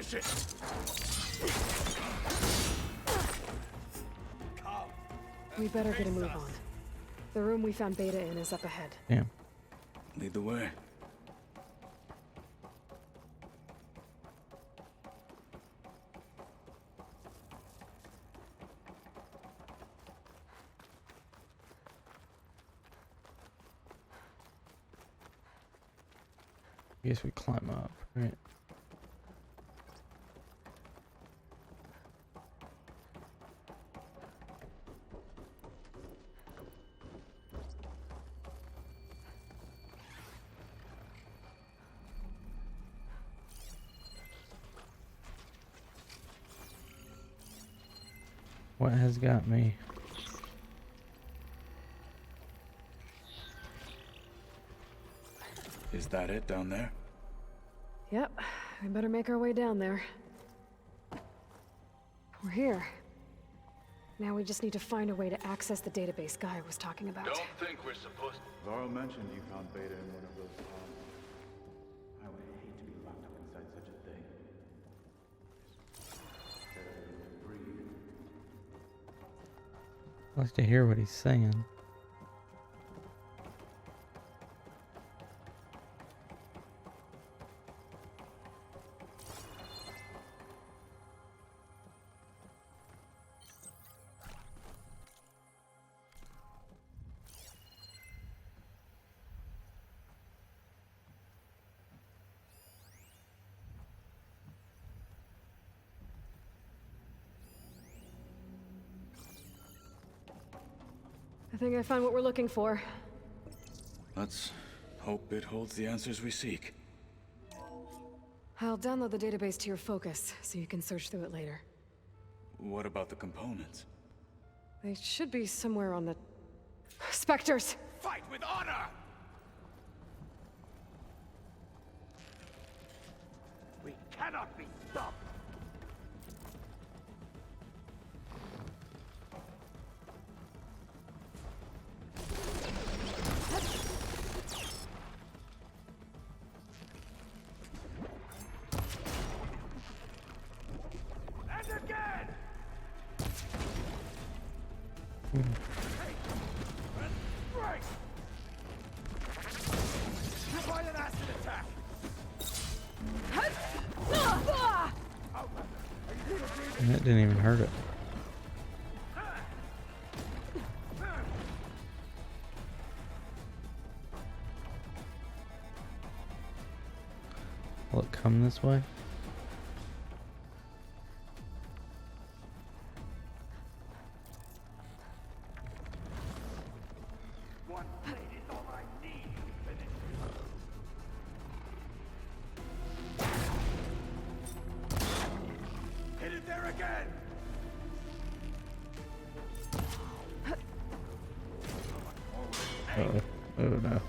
Finish it! We better get a move on. The room we found Beta in is up ahead. Damn. Lead the way. I guess we climb up, right? What has got me? Is that it down there? Yep, we better make our way down there. We're here. Now we just need to find a way to access the database Guy was talking about. Don't think we're supposed to. Varl mentioned you found Beta in one of those pods. I would hate to be locked up inside such a thing. Better to breathe. I'd like to hear what he's saying. I think I found what we're looking for. Let's hope it holds the answers we seek. I'll download the database to your Focus, so you can search through it later. What about the components? They should be somewhere on the... Spectres! Fight with honor! We cannot be stopped! And again! Hey! Right! Try an acid attack! And that didn't even hurt it. Will it come this way? One blade is all I need to finish. Hit it there again! Uh-oh. Oh no.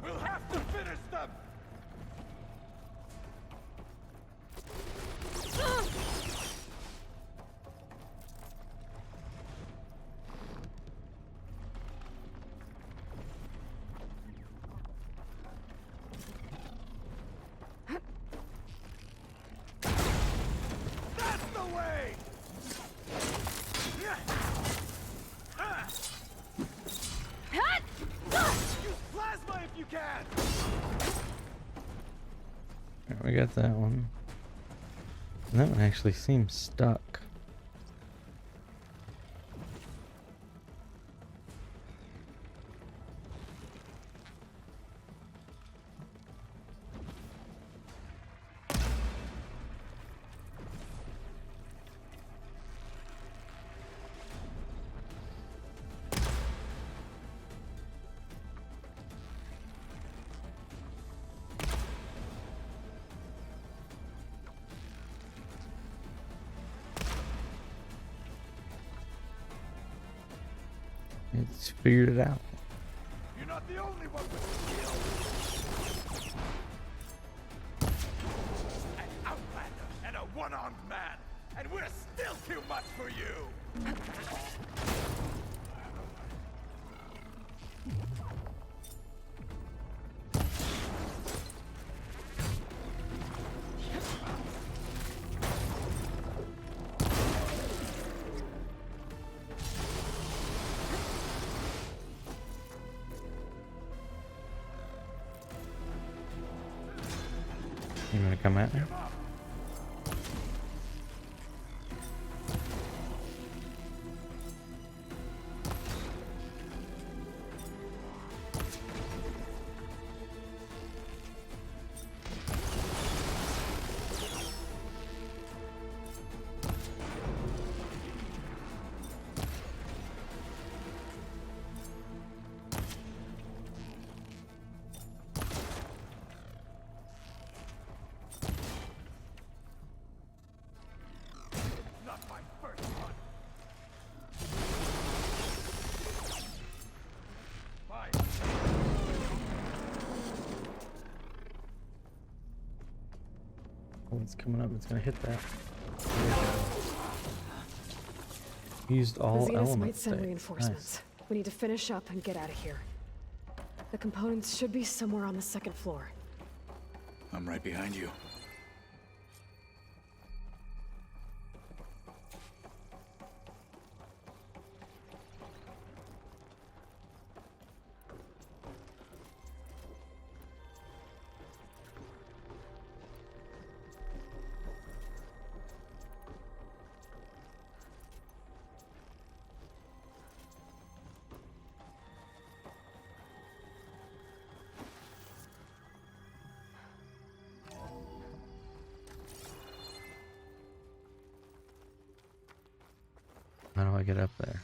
We'll have to finish them! That's the way! Use plasma if you can! Alright, we got that one. And that one actually seems stuck. It's figured it out. You're not the only one with skill. An outlander and a one-armed man, and we're still too much for you. You gonna come at me? Not my first one. Fine. Oh, it's coming up. It's gonna hit that. Used The all Zeniths elements. might send today. reinforcements. We need to finish up and get out of here. The components should be somewhere on the second floor. I'm right behind you. How do I get up there?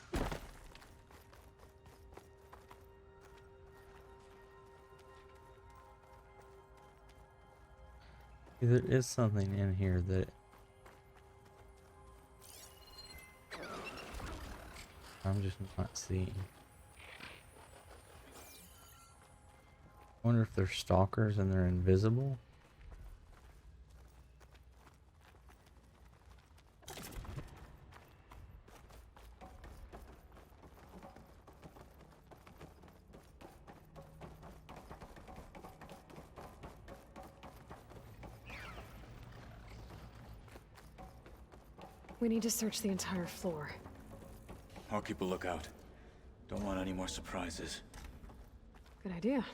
There is something in here that I'm just not seeing. Wonder if they're stalkers and they're invisible. We need to search the entire floor. I'll keep a lookout. Don't want any more surprises. Good idea.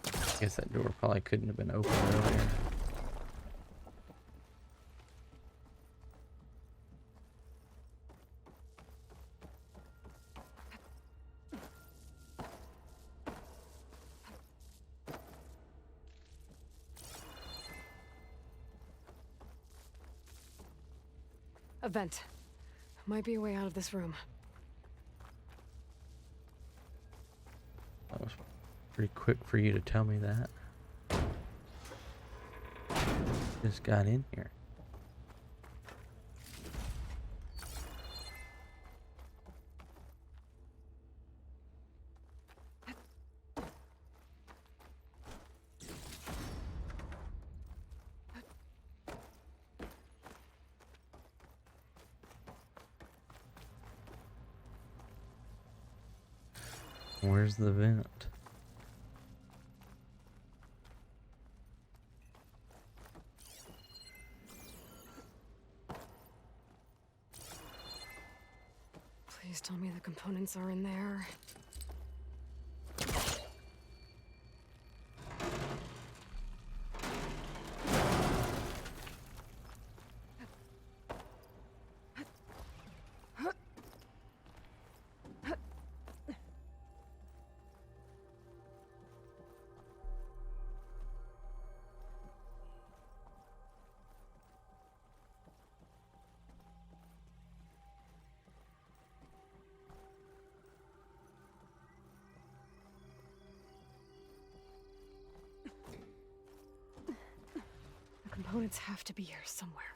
I guess that door probably couldn't have been opened earlier. A vent. Might be a way out of this room. That was pretty quick for you to tell me that. Just got in here. Where's the vent? Please tell me the components are in there. The components have to be here somewhere.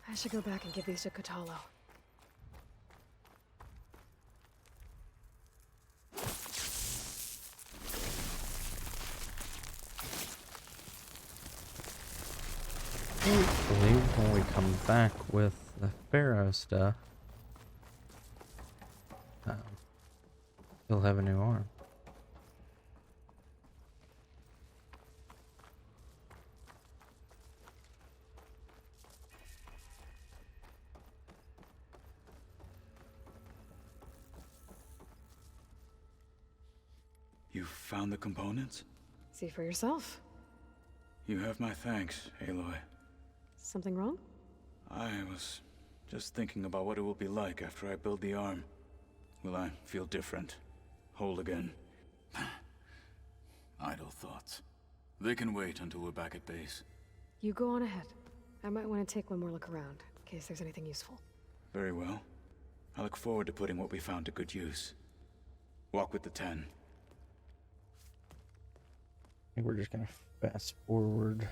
I should go back and give these to Kotalo. Hopefully, when we come back with the Pharaoh stuff, he'll have a new arm. You found the components? See for yourself. You have my thanks, Aloy. Something wrong? I was just thinking about what it will be like after I build the arm. Will I feel different? Whole again? Idle thoughts. They can wait until we're back at base. You go on ahead. I might want to take one more look around, in case there's anything useful. Very well. I look forward to putting what we found to good use. Walk with the 10. I think we're just gonna fast forward.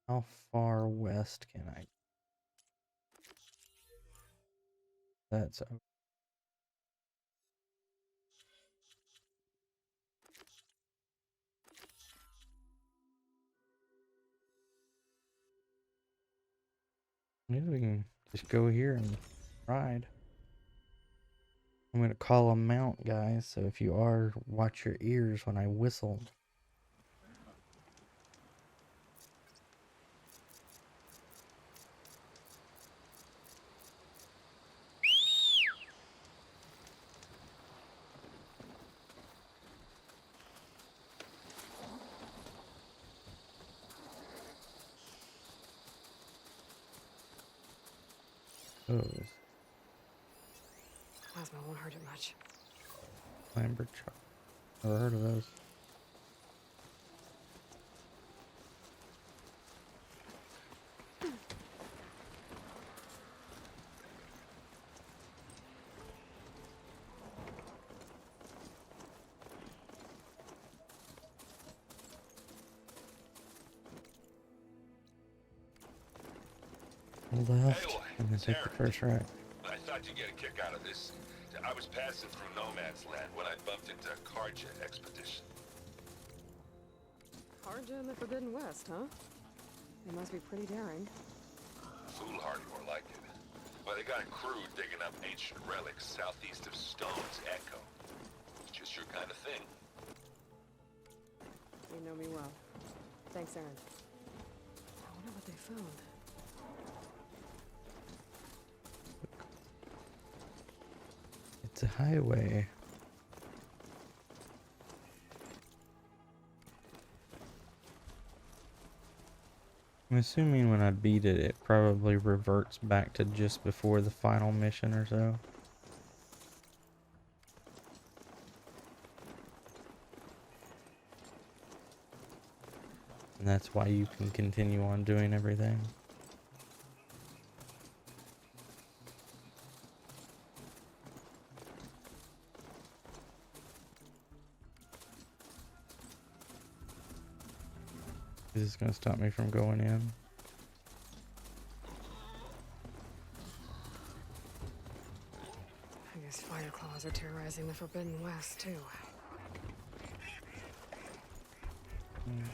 How far west can I? That's maybe we can just go here and ride. I'm gonna call a mount, guys, so if you are, watch your ears when I whistle. Oh, Plasma won't hurt it much. Lambert truck. Never heard of those. Left, and then take the first right. I thought you'd get a kick out of this. I was passing through no man's land when I bumped into a Karja expedition. Karja in the Forbidden West, huh? They must be pretty daring. Foolhardy, more like it. Well, they got a crew digging up ancient relics southeast of Stone's Echo. It's just your kind of thing. You know me well. Thanks, Aaron. I wonder what they found. It's a highway. I'm assuming when I beat it, it probably reverts back to just before the final mission or so. And that's why you can continue on doing everything. Is this gonna stop me from going in? I guess fire claws are terrorizing the Forbidden West, too.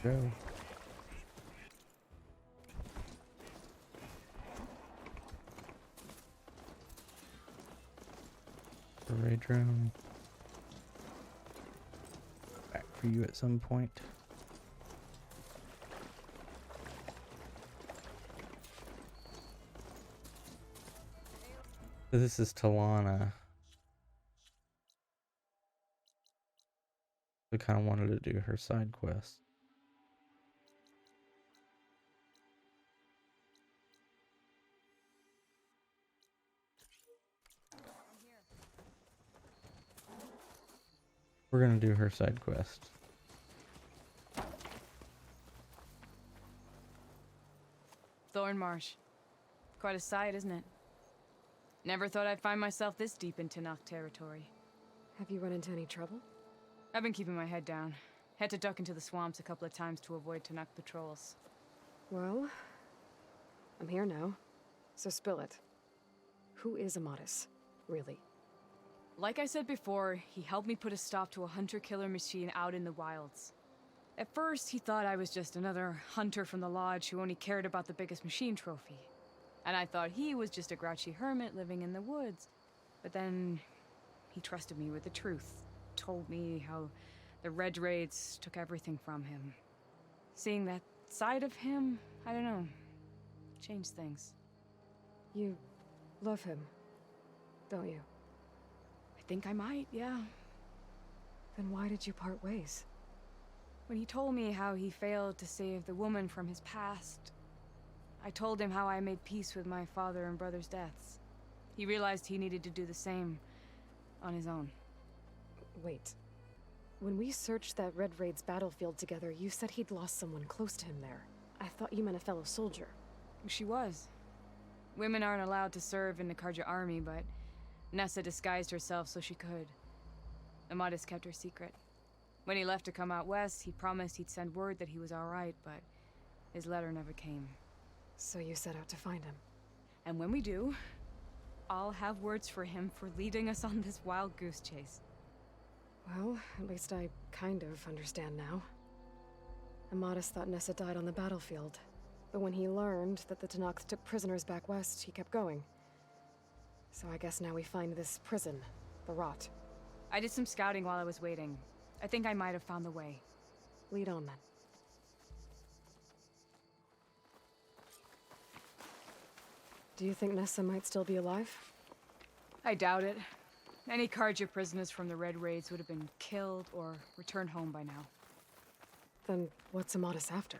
There you go. Ray drone. Back for you at some point. So this is Talana. We kind of wanted to do her side quest. We're gonna do her side quest. Thornmarsh. Quite a sight, isn't it? Never thought I'd find myself this deep into Tenakth territory. Have you run into any trouble? I've been keeping my head down. Had to duck into the swamps a couple of times to avoid Tanakh patrols. Well, I'm here now. So spill it. Who is Amatis, really? Like I said before, he helped me put a stop to a hunter-killer machine out in the wilds. At first, he thought I was just another hunter from the lodge who only cared about the biggest machine trophy. And I thought he was just a grouchy hermit living in the woods. But then, he trusted me with the truth. Told me how the Red Raids took everything from him. Seeing that side of him, I don't know, changed things. You love him, don't you? I think I might, yeah. Then why did you part ways? When he told me how he failed to save the woman from his past, I told him how I made peace with my father and brother's deaths. He realized he needed to do the same on his own. Wait. When we searched that Red Raid's battlefield together, you said he'd lost someone close to him there. I thought you meant a fellow soldier. She was. Women aren't allowed to serve in the Karja army, but Nessa disguised herself so she could. Amatis kept her secret. When he left to come out west, he promised he'd send word that he was all right, but his letter never came. So you set out to find him. And when we do, I'll have words for him for leading us on this wild goose chase. Well, at least I kind of understand now. Amatis thought Nessa died on the battlefield. But when he learned that the Tanakhs took prisoners back west, he kept going. So I guess now we find this prison, the Rot. I did some scouting while I was waiting. I think I might have found the way. Lead on then. Do you think Nessa might still be alive? I doubt it. Any Karja prisoners from the Red Raids would have been killed or returned home by now. Then what's Amatis after?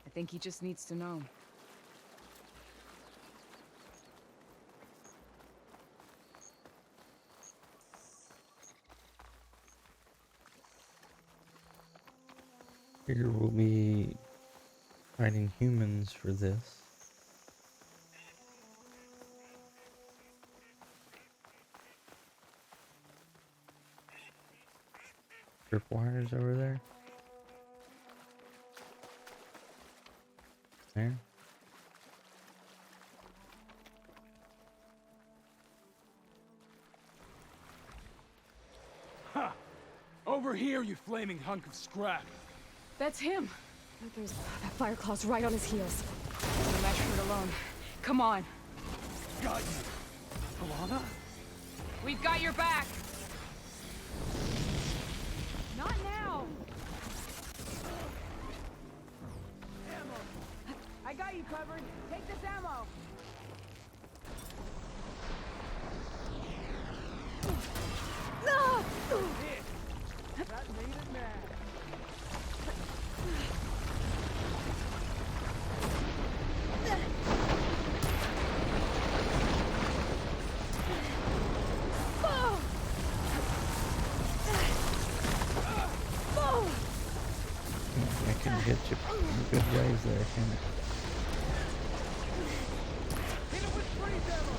I think he just needs to know. Here we'll be fighting humans for this. Tripwires over there. There. Ha! Over here, you flaming hunk of scrap! That's him! There's that Fireclaw's right on his heels. I'm gonna measure it alone. Come on. Got you! Alana? We've got your back! Not now! I got you covered. Take this ammo. That made it mad. I can get you good ways there, can I? Hit it with freeze ammo!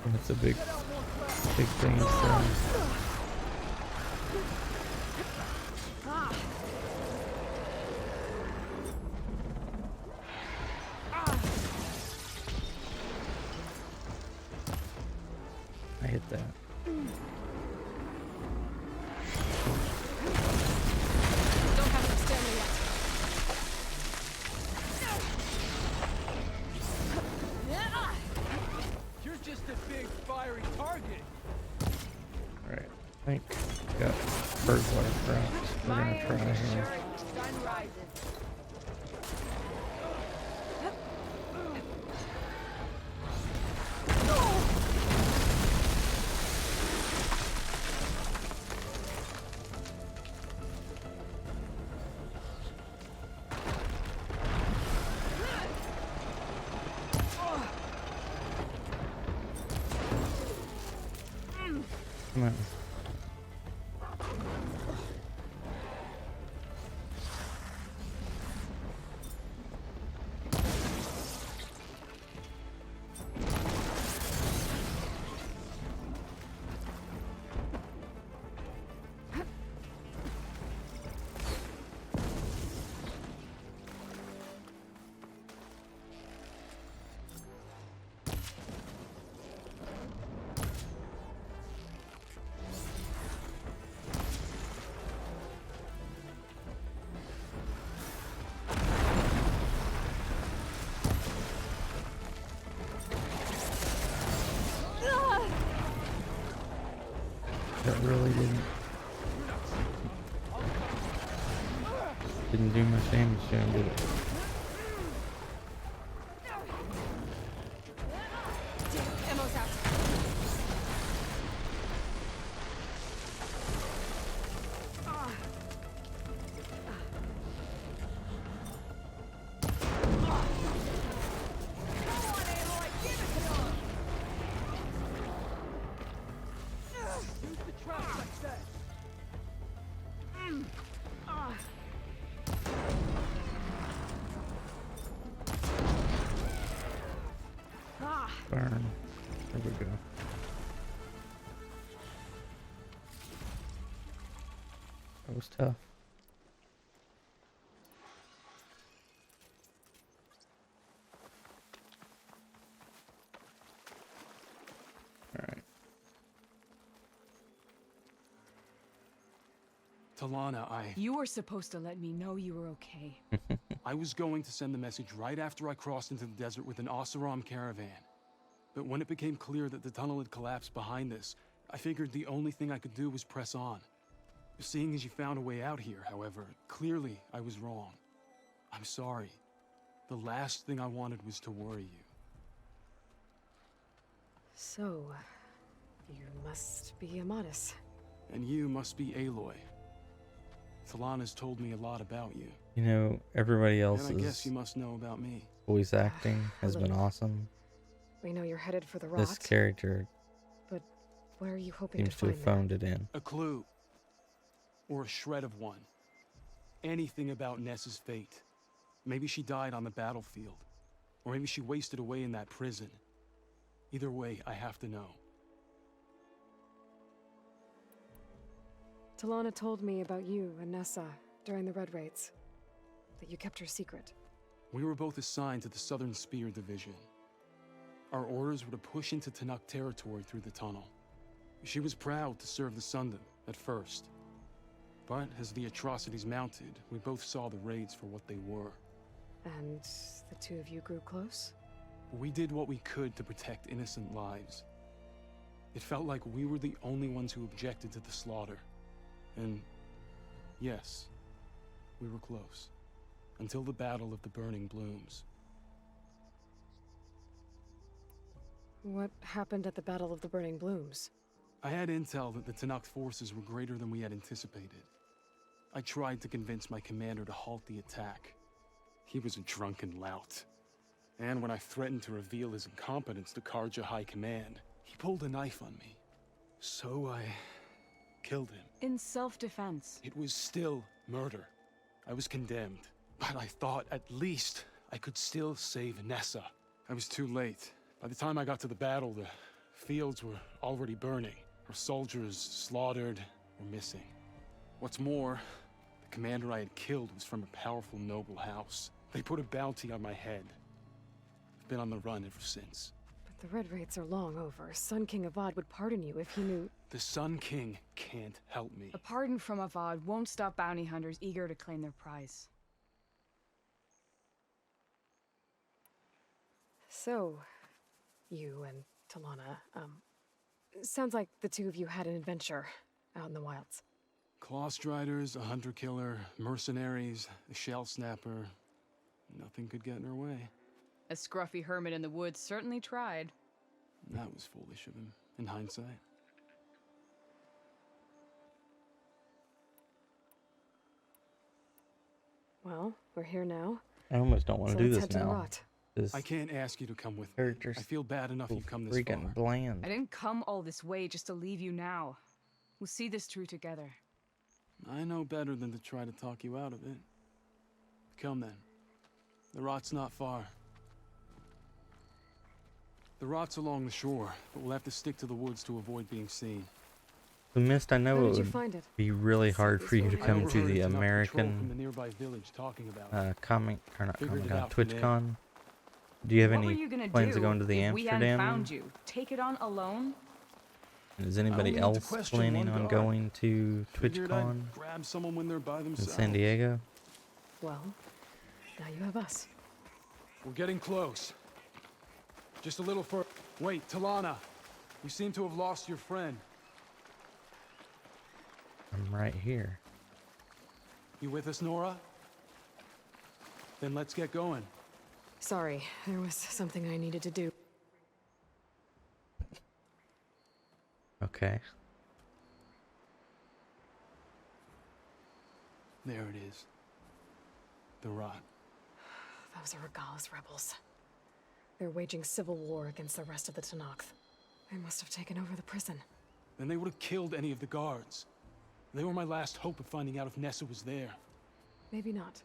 That's a big thing to say. I hit that. Don't have to stand me yet. You're just a big, fiery target! Alright, I think we got bird water traps. We're gonna try here. Sun rises. Come on. That really didn't do much damage to him, did it? Ammo's out. Burn. There we go. That was tough. Alright. Talana, You were supposed to let me know you were okay. I was going to send the message right after I crossed into the desert with an Oseram caravan. But when it became clear that the tunnel had collapsed behind us, I figured the only thing I could do was press on. Seeing as you found a way out here, however, clearly I was wrong. I'm sorry. The last thing I wanted was to worry you. So, you must be Amatis. And you must be Aloy. Talana's told me a lot about you. You know, everybody And I guess else's you must know about me. voice acting has been little. awesome. We know you're headed for the rot. This character But where are you hoping seems to to have find phoned it in. A clue. Or a shred of one. Anything about Ness's fate. Maybe she died on the battlefield. Or maybe she wasted away in that prison. Either way, I have to know. Talana told me about you and Nessa during the Red Raids. That you kept her secret. We were both assigned to the Southern Spear Division. Our orders were to push into Tanuk territory through the tunnel. She was proud to serve the Sundom at first. But as the atrocities mounted, we both saw the raids for what they were. And the two of you grew close? We did what we could to protect innocent lives. It felt like we were the only ones who objected to the slaughter. And yes, we were close. Until the Battle of the Burning Blooms. What happened at the Battle of the Burning Blooms? I had intel that the Tanakh forces were greater than we had anticipated. I tried to convince my commander to halt the attack. He was a drunken lout. And when I threatened to reveal his incompetence to Karja High Command, he pulled a knife on me. So I killed him. In self-defense. It was still murder. I was condemned. But I thought at least I could still save Nessa. I was too late. By the time I got to the battle, the fields were already burning. Our soldiers slaughtered or missing. What's more, the commander I had killed was from a powerful noble house. They put a bounty on my head. I've been on the run ever since. But the Red Raids are long over. Sun King Avad would pardon you if he knew... The Sun King can't help me. A pardon from Avad won't stop bounty hunters eager to claim their prize. So, you and Talana, sounds like the two of you had an adventure out in the wilds. Claw Striders, a hunter-killer, mercenaries, a shell snapper. Nothing could get in her way. A scruffy hermit in the woods certainly tried. That was foolish of him, in hindsight. Well, we're here now. I almost don't want So to do let's this head to the now. rot. This I can't ask you to come with me. character's I feel bad enough so you've come this freaking far. bland. I didn't come all this way just to leave you now. We'll see this through together. I know better than to try to talk you out of it. Come then. The rot's not far. The rot's along the shore, but we'll have to stick to the woods to avoid being seen. The Mist, I know How it did you would find it? be really hard for you to I come to overheard the a Tanakh patrol American from the nearby village talking about it. comic, or not Figured Comic it Con, out from there. TwitchCon. Do you have What were any you gonna plans do of going to the if we hadn't Amsterdam? found you? Take it on alone? Is I anybody only need to else question planning one on guard. going to Figured I'd TwitchCon grab someone when they're by in themselves. San Diego? Well, now you have us. We're getting close. Just a little further. Wait, Talana. You seem to have lost your friend. I'm right here. You with us, Nora? Then let's get going. Sorry, there was something I needed to do. Okay. There it is. The rot. Those are Regal's rebels. They're waging civil war against the rest of the Tanakh. They must have taken over the prison. Then they would have killed any of the guards. They were my last hope of finding out if Nessa was there. Maybe not.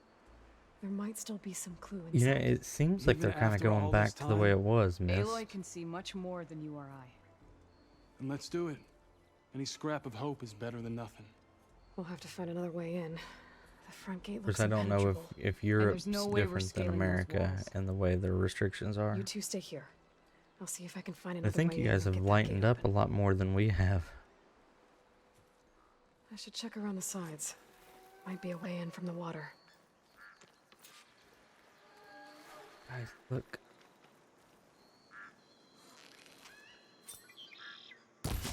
There might still be some clue inside. You know, it seems like Even they're kind of after all going this back to the way time? it was, Miss. Aloy can see much more than you or I. And let's do it. Any scrap of hope is better than nothing. We'll have to find another way in. The front gate Of looks course, I don't know impenetrable. if Europe's no way we're different than scaling those America walls. and the way their restrictions are. You two stay here. I'll see if I can find I another think way you in guys and have get that lightened gate up a open. lot more than we have. I should check around the sides. Might be a way in from the water. Guys, look.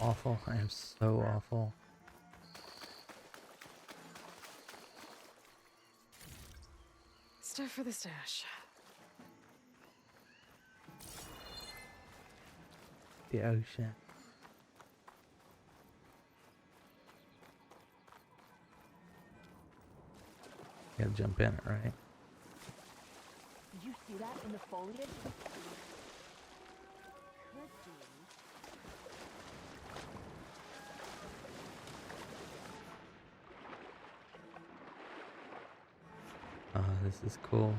Awful. I am so awful. Stuff for the stash. The ocean. Gotta jump in it, right? Did you see that in the foliage? Could do. Oh, this is cool.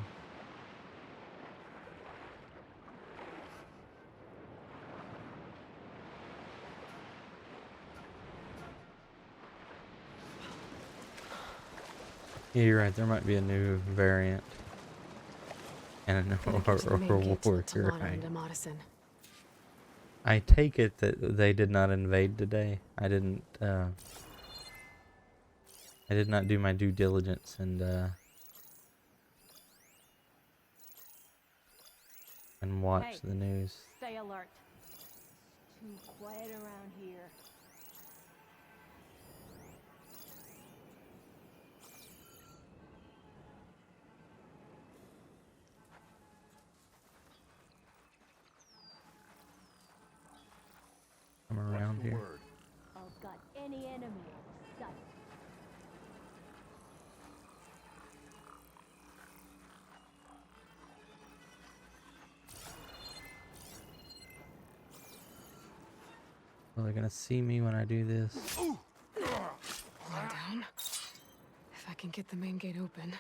Yeah, you're right. There might be a new variant and a new Gotta get to the main reward. gate to let You're Talana right. into Madison. I take it that they did not invade today. I did not do my due diligence and watch Hey. the news. Stay alert. Too quiet around here. I'm around here. I've got any enemy in sight. Well, they're gonna see me when I do this. Lie down. If I can get the main gate open,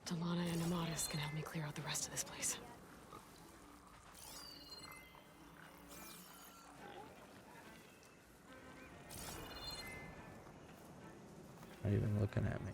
Talana and Amadis can help me clear out the rest of this place. Not even looking at me.